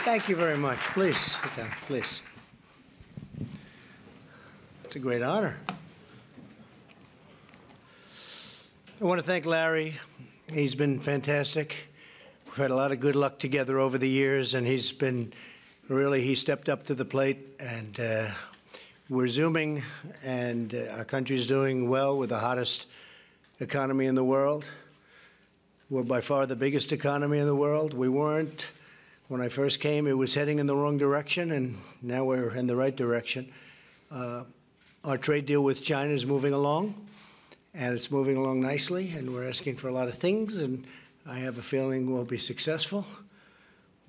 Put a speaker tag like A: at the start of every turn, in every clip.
A: Thank you very much. Please sit down, please. It's a great honor. I want to thank Larry. He's been fantastic. We've had a lot of good luck together over the years, and he stepped up to the plate, and we're zooming, and our country's doing well with the hottest economy in the world. We're by far the biggest economy in the world. We weren't. When I first came, it was heading in the wrong direction, and now we're in the right direction. Our trade deal with China is moving along, and it's moving along nicely, and we're asking for a lot of things, and I have a feeling we'll be successful,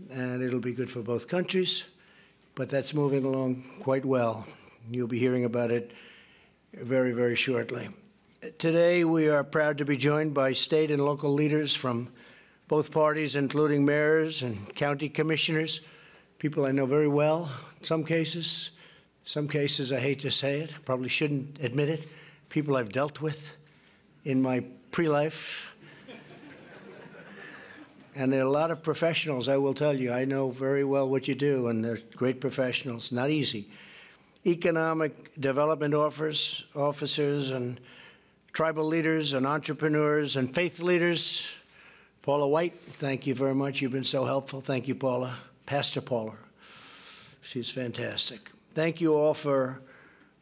A: and it'll be good for both countries, but that's moving along quite well. You'll be hearing about it very, very shortly. Today, we are proud to be joined by state and local leaders from both parties, including mayors and county commissioners, people I know very well in some cases. Some cases, I hate to say it, probably shouldn't admit it, people I've dealt with in my pre-life. And there are a lot of professionals, I will tell you. I know very well what you do, and they're great professionals, not easy. Economic development officers and tribal leaders and entrepreneurs and faith leaders. Paula White, thank you very much. You've been so helpful. Thank you, Paula. Pastor Paula. She's fantastic. Thank you all for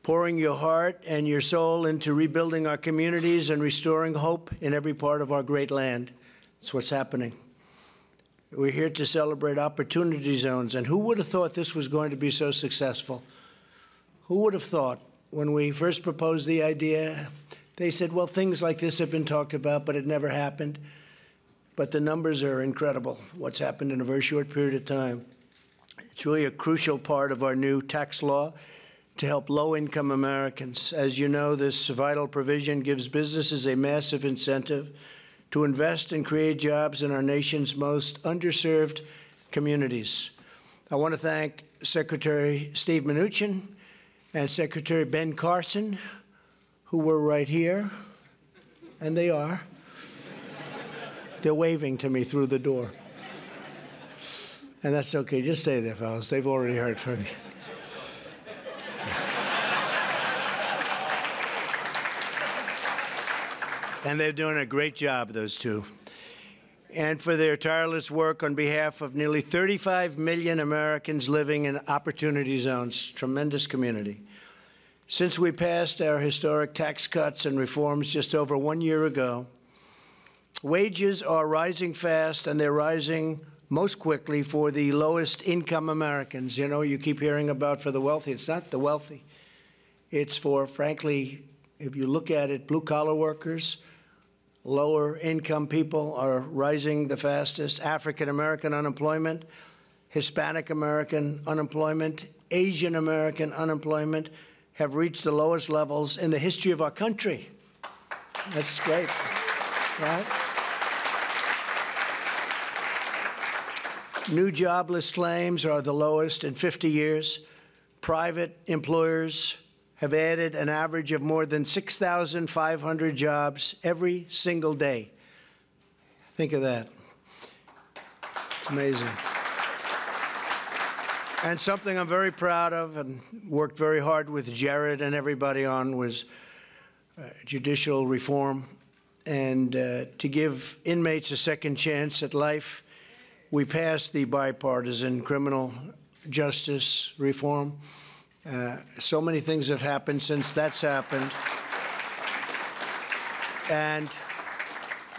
A: pouring your heart and your soul into rebuilding our communities and restoring hope in every part of our great land. That's what's happening. We're here to celebrate opportunity zones. And who would have thought this was going to be so successful? Who would have thought when we first proposed the idea, they said, well, things like this have been talked about, but it never happened. But the numbers are incredible, what's happened in a very short period of time. It's really a crucial part of our new tax law to help low-income Americans. As you know, this vital provision gives businesses a massive incentive to invest and create jobs in our nation's most underserved communities. I want to thank Secretary Steve Mnuchin and Secretary Ben Carson, who were right here, and they are. They're waving to me through the door. And that's okay. Just stay there, fellas. They've already heard from me. And they're doing a great job, those two. And for their tireless work on behalf of nearly 35 million Americans living in opportunity zones. Tremendous community. Since we passed our historic tax cuts and reforms just over 1 year ago, wages are rising fast, and they're rising most quickly for the lowest income Americans. You know, you keep hearing about for the wealthy. It's not the wealthy. It's for, frankly, if you look at it, blue-collar workers, lower income people are rising the fastest. African-American unemployment, Hispanic-American unemployment, Asian-American unemployment have reached the lowest levels in the history of our country. That's great, right? New jobless claims are the lowest in 50 years. Private employers have added an average of more than 6,500 jobs every single day. Think of that. It's amazing. And something I'm very proud of and worked very hard with Jared and everybody on was judicial reform and to give inmates a second chance at life. We passed the bipartisan criminal justice reform. So many things have happened since that's happened. And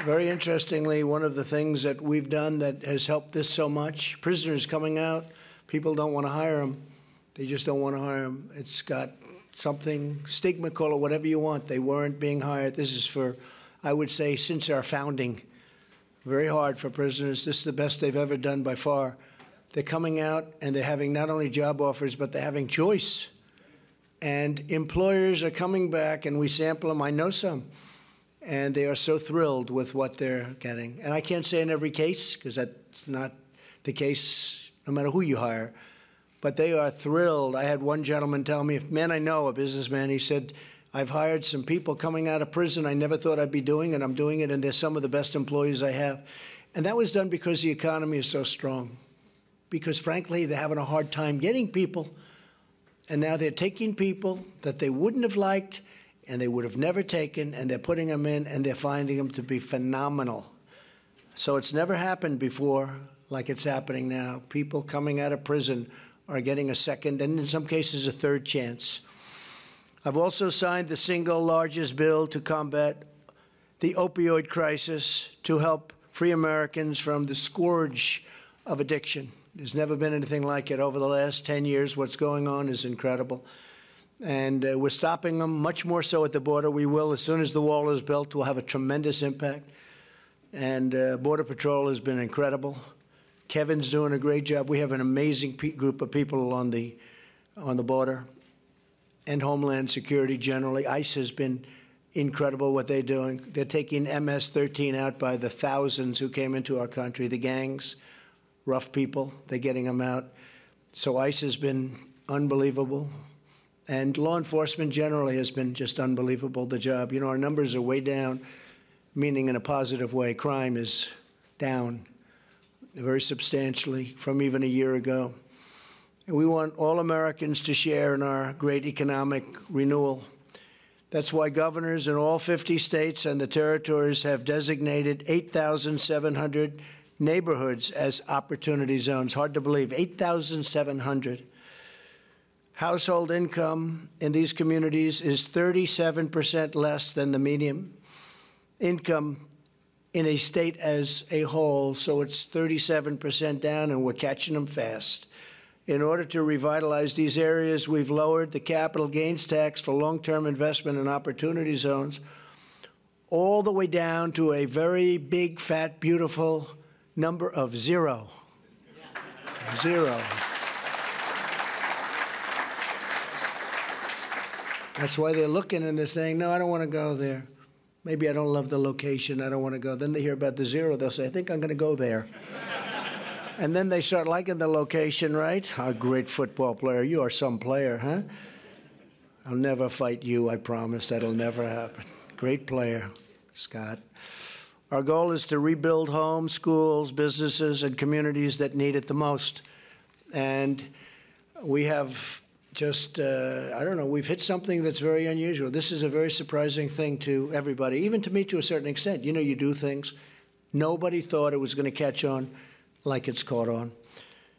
A: very interestingly, one of the things that we've done that has helped this so much, prisoners coming out, people don't want to hire them. They just don't want to hire them. It's got something, stigma, call it whatever you want. They weren't being hired. This is for, I would say, since our founding. Very hard for prisoners. This is the best they've ever done by far. They're coming out, and they're having not only job offers, but they're having choice. And employers are coming back, and we sample them. I know some. And they are so thrilled with what they're getting. And I can't say in every case, because that's not the case no matter who you hire. But they are thrilled. I had one gentleman tell me, man, I know, a businessman, he said, I've hired some people coming out of prison I never thought I'd be doing, and I'm doing it, and they're some of the best employees I have. And that was done because the economy is so strong. because, frankly, they're having a hard time getting people. And now they're taking people that they wouldn't have liked and they would have never taken, and they're putting them in, and they're finding them to be phenomenal. So it's never happened before like it's happening now. People coming out of prison are getting a second and, in some cases, a third chance. I've also signed the single largest bill to combat the opioid crisis to help free Americans from the scourge of addiction. There's never been anything like it over the last 10 years. What's going on is incredible. And we're stopping them much more so at the border. We will, as soon as the wall is built, we'll have a tremendous impact. And Border Patrol has been incredible. Kevin's doing a great job. We have an amazing group of people on the border, and Homeland Security generally. ICE has been incredible what they're doing. They're taking MS-13 out by the thousands who came into our country, the gangs, rough people. They're getting them out. So ICE has been unbelievable. And law enforcement generally has been just unbelievable, the job. You know, our numbers are way down, meaning in a positive way. Crime is down very substantially from even a year ago. And we want all Americans to share in our great economic renewal. That's why governors in all 50 states and the territories have designated 8,700 neighborhoods as opportunity zones. Hard to believe, 8,700. Household income in these communities is 37% less than the median income in a state as a whole, so it's 37% down, and we're catching them fast. In order to revitalize these areas, we've lowered the capital gains tax for long-term investment in opportunity zones all the way down to a very big, fat, beautiful number of zero. Zero. That's why they're looking and they're saying, no, I don't want to go there. Maybe I don't love the location. I don't want to go. Then they hear about the zero. They'll say, I think I'm going to go there. And then they start liking the location, right? A great football player. You are some player, huh? I'll never fight you, I promise. That'll never happen. Great player, Scott. Our goal is to rebuild homes, schools, businesses, and communities that need it the most. And we have just, I don't know, we've hit something that's very unusual. This is a very surprising thing to everybody, even to me to a certain extent. You know, you do things. Nobody thought it was going to catch on like it's caught on.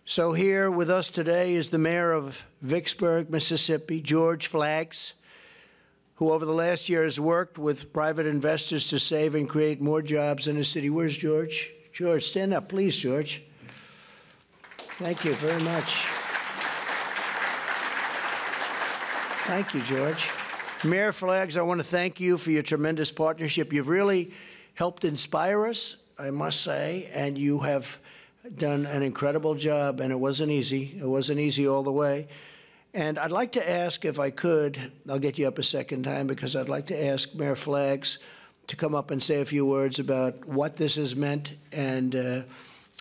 A: So here with us today is the mayor of Vicksburg, Mississippi, George Flaggs, who over the last year has worked with private investors to save and create more jobs in the city. Where's George? George, stand up, please, George. Thank you very much. Thank you, George. Mayor Flaggs, I want to thank you for your tremendous partnership. You've really helped inspire us, I must say, and you have done an incredible job, and it wasn't easy. It wasn't easy all the way. And I'd like to ask, if I could, I'll get you up a second time, because I'd like to ask Mayor Flaggs to come up and say a few words about what this has meant. And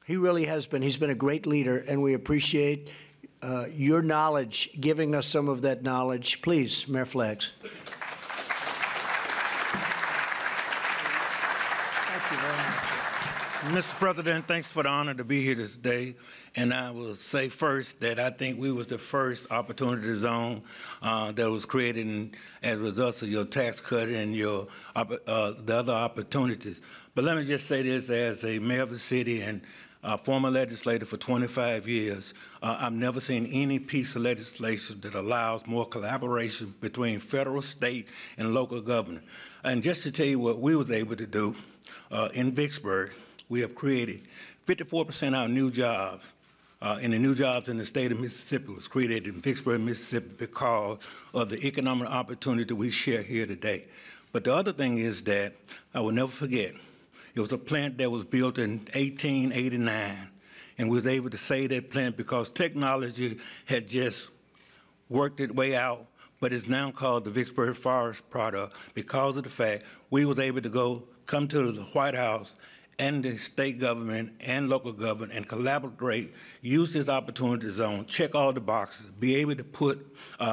A: he really has been. He's been a great leader, and we appreciate your knowledge, giving us some of that knowledge. Please, Mayor Flaggs. Thank you very much.
B: Mr. President, thanks for the honor to be here today. And I will say first that I think we was the first opportunity zone that was created as a result of your tax cut and your the other opportunities. But let me just say this, as a mayor of the city and former legislator for 25 years, I've never seen any piece of legislation that allows more collaboration between federal, state, and local government. And just to tell you what we was able to do in Vicksburg, we have created 54% of our new jobs, and the new jobs in the state of Mississippi was created in Vicksburg, Mississippi, because of the economic opportunity we share here today. But the other thing is that I will never forget, it was a plant that was built in 1889, and we was able to save that plant because technology had just worked its way out, but it's now called the Vicksburg Forest Product because of the fact we was able to come to the White House and the state government and local government and collaborate, use this opportunity zone, check all the boxes, be able to put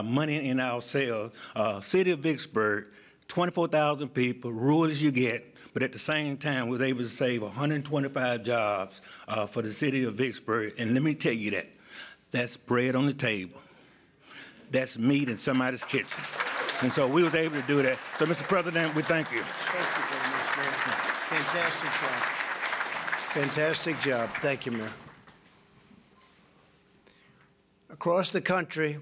B: money in our sales. City of Vicksburg, 24,000 people, rural as you get, but at the same time, was able to save 125 jobs for the city of Vicksburg. And let me tell you that's bread on the table. That's meat in somebody's kitchen. And so we was able to do that. So, Mr. President, we thank you.
A: Thank you very much, Mayor. Fantastic job. Fantastic job. Thank you, Mayor. Across the country,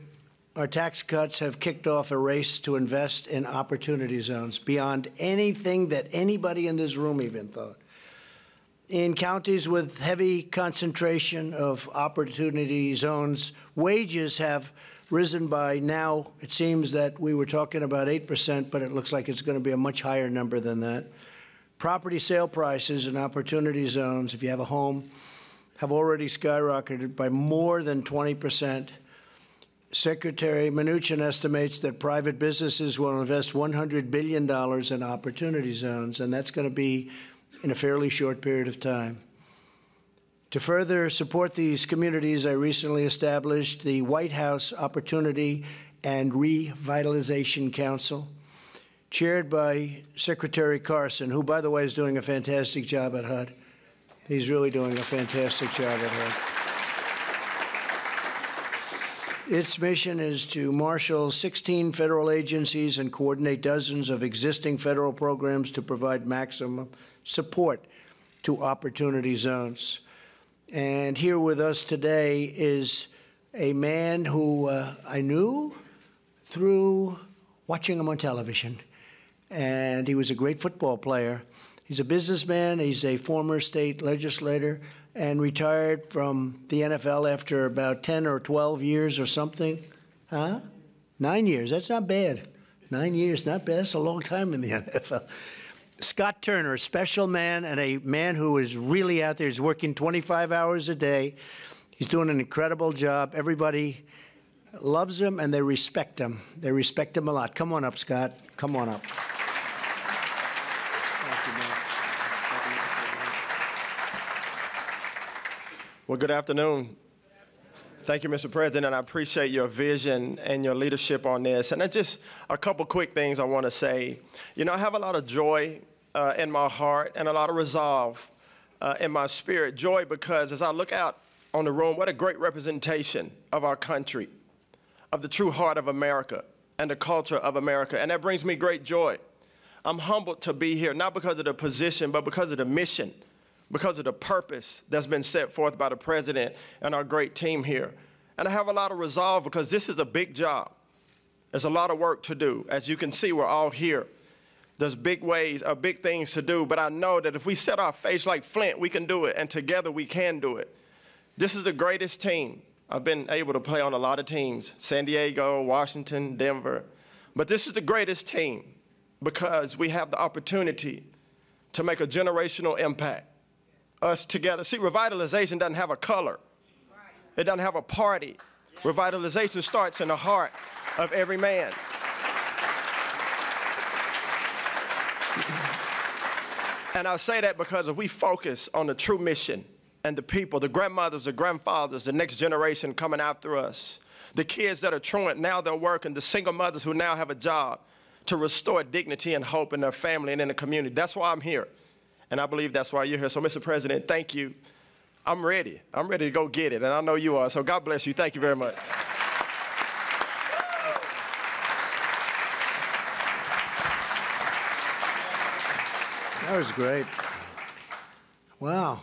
A: our tax cuts have kicked off a race to invest in opportunity zones beyond anything that anybody in this room even thought. In counties with heavy concentration of opportunity zones, wages have risen by now, it seems that we were talking about 8%, but it looks like it's going to be a much higher number than that. Property sale prices in opportunity zones, if you have a home, have already skyrocketed by more than 20%. Secretary Mnuchin estimates that private businesses will invest $100 billion in opportunity zones, and that's going to be in a fairly short period of time. To further support these communities, I recently established the White House Opportunity and Revitalization Council, chaired by Secretary Carson, who, by the way, is doing a fantastic job at HUD. He's really doing a fantastic job at HUD. Its mission is to marshal 16 federal agencies and coordinate dozens of existing federal programs to provide maximum support to opportunity zones. And here with us today is a man who I knew through watching him on television. And he was a great football player. He's a businessman. He's a former state legislator and retired from the NFL after about 10 or 12 years or something. Huh? 9 years. That's not bad. 9 years, not bad. That's a long time in the NFL. Scott Turner, a special man and a man who is really out there. He's working 25 hours a day. He's doing an incredible job. Everybody loves him and they respect him. They respect him a lot. Come on up, Scott. Come on up.
C: Well, good afternoon. Thank you, Mr. President, and I appreciate your vision and your leadership on this. And just a couple quick things I want to say. You know, I have a lot of joy in my heart and a lot of resolve in my spirit. Joy because as I look out on the room, what a great representation of our country, of the true heart of America and the culture of America. And that brings me great joy. I'm humbled to be here, not because of the position, but because of the mission, because of the purpose that's been set forth by the president and our great team here. And I have a lot of resolve because this is a big job. There's a lot of work to do. As you can see, we're all here. There's big ways, big things to do, but I know that if we set our face like flint, we can do it, and together we can do it. This is the greatest team. I've been able to play on a lot of teams, San Diego, Washington, Denver, but this is the greatest team because we have the opportunity to make a generational impact. Us together. See, revitalization doesn't have a color. It doesn't have a party. Revitalization starts in the heart of every man. And I say that because if we focus on the true mission and the people, the grandmothers, the grandfathers, the next generation coming after us, the kids that are truant, now they're working, the single mothers who now have a job to restore dignity and hope in their family and in the community. That's why I'm here. And I believe that's why you're here. So, Mr. President, thank you. I'm ready. I'm ready to go get it, and I know you are. So God bless you. Thank you very much.
A: That was great. Wow.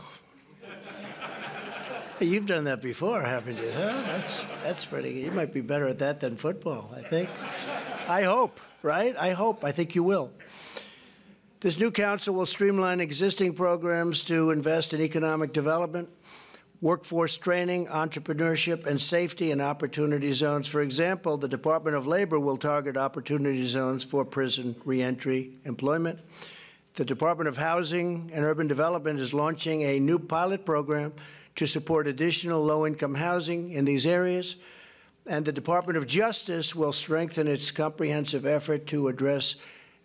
A: Hey, you've done that before, haven't you? Huh? That's pretty good. You might be better at that than football, I think. I hope, right? I hope. I think you will. This new council will streamline existing programs to invest in economic development, workforce training, entrepreneurship, and safety and opportunity zones. For example, the Department of Labor will target opportunity zones for prison reentry employment. The Department of Housing and Urban Development is launching a new pilot program to support additional low-income housing in these areas. And the Department of Justice will strengthen its comprehensive effort to address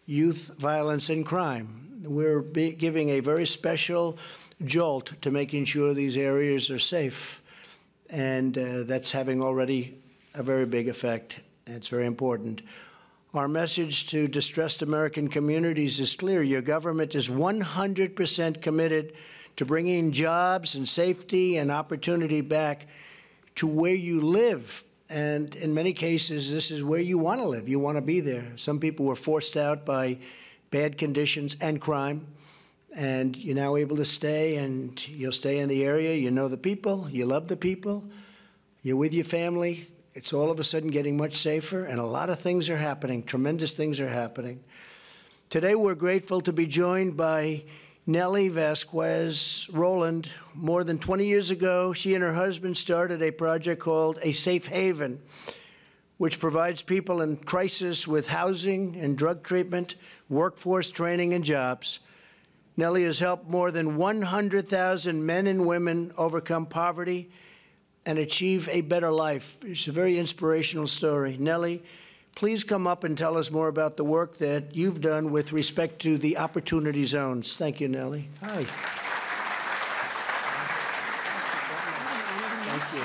A: youth violence and crime. We're giving a very special jolt to making sure these areas are safe. And that's having already a very big effect. It's very important. Our message to distressed American communities is clear. Your government is 100% committed to bringing jobs and safety and opportunity back to where you live. And in many cases, this is where you want to live. You want to be there. Some people were forced out by bad conditions and crime. And you're now able to stay, and you'll stay in the area. You know the people. You love the people. You're with your family. It's all of a sudden getting much safer, and a lot of things are happening. Tremendous things are happening. Today, we're grateful to be joined by Nellie Vasquez Rowland. More than 20 years ago, she and her husband started a project called A Safe Haven, which provides people in crisis with housing and drug treatment, workforce training, and jobs. Nellie has helped more than 100,000 men and women overcome poverty and achieve a better life. It's a very inspirational story. Nellie, please come up and tell us more about the work that you've done with respect to the Opportunity Zones. Thank you, Nellie. Hi. Thank you.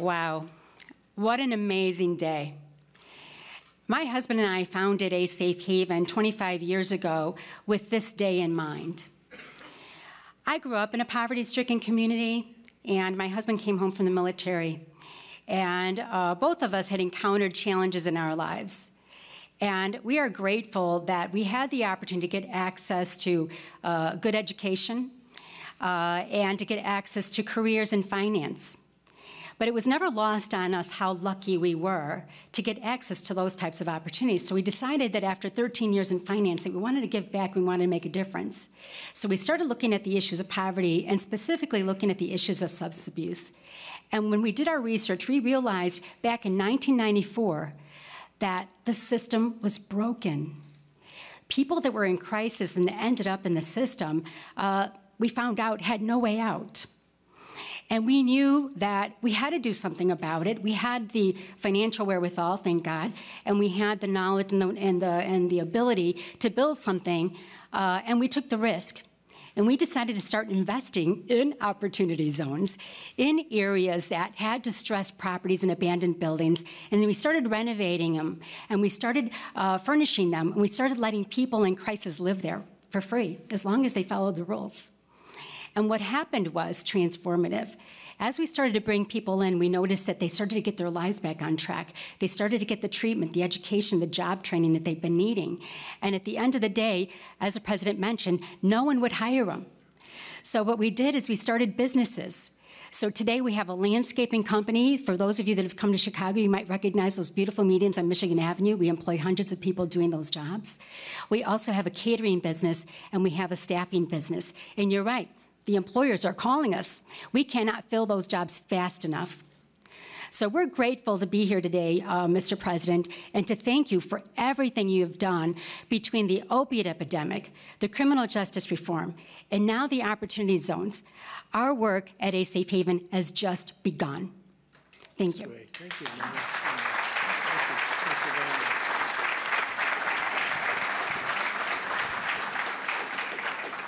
D: Wow, what an amazing day. My husband and I founded A Safe Haven 25 years ago with this day in mind. I grew up in a poverty-stricken community, and my husband came home from the military. And both of us had encountered challenges in our lives. And we are grateful that we had the opportunity to get access to good education and to get access to careers in finance. But it was never lost on us how lucky we were to get access to those types of opportunities. So we decided that after 13 years in financing, we wanted to give back, we wanted to make a difference. So we started looking at the issues of poverty and specifically looking at the issues of substance abuse. And when we did our research, we realized back in 1994 that the system was broken. People that were in crisis and that ended up in the system, we found out had no way out. And we knew that we had to do something about it. We had the financial wherewithal, thank God, and we had the knowledge and the ability to build something, and we took the risk. And we decided to start investing in opportunity zones in areas that had distressed properties and abandoned buildings. And then we started renovating them, and we started furnishing them, and we started letting people in crisis live there for free, as long as they followed the rules. And what happened was transformative. As we started to bring people in, we noticed that they started to get their lives back on track. They started to get the treatment, the education, the job training that they've been needing. And at the end of the day, as the president mentioned, no one would hire them. So what we did is we started businesses. So today we have a landscaping company. For those of you that have come to Chicago, you might recognize those beautiful medians on Michigan Avenue. We employ hundreds of people doing those jobs. We also have a catering business, and we have a staffing business. And you're right. The employers are calling us. We cannot fill those jobs fast enough. So we're grateful to be here today, Mr. President, and to thank you for everything you have done between the opiate epidemic, the criminal justice reform, and now the opportunity zones. Our work at A Safe Haven has just begun. Thank you.
A: Great. Thank you.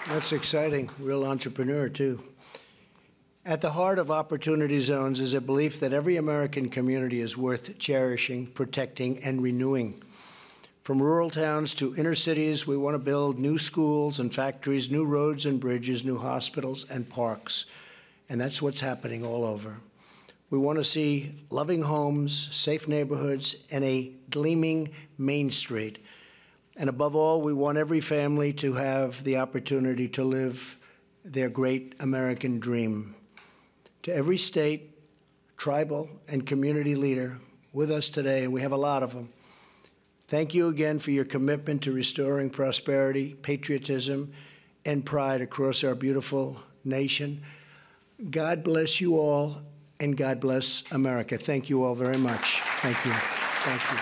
A: That's exciting. Real entrepreneur, too. At the heart of Opportunity Zones is a belief that every American community is worth cherishing, protecting, and renewing. From rural towns to inner cities, we want to build new schools and factories, new roads and bridges, new hospitals and parks. And that's what's happening all over. We want to see loving homes, safe neighborhoods, and a gleaming Main Street. And above all, we want every family to have the opportunity to live their great American dream. To every state, tribal, and community leader with us today, and we have a lot of them, thank you again for your commitment to restoring prosperity, patriotism, and pride across our beautiful nation. God bless you all, and God bless America. Thank you all very much. Thank you. Thank you.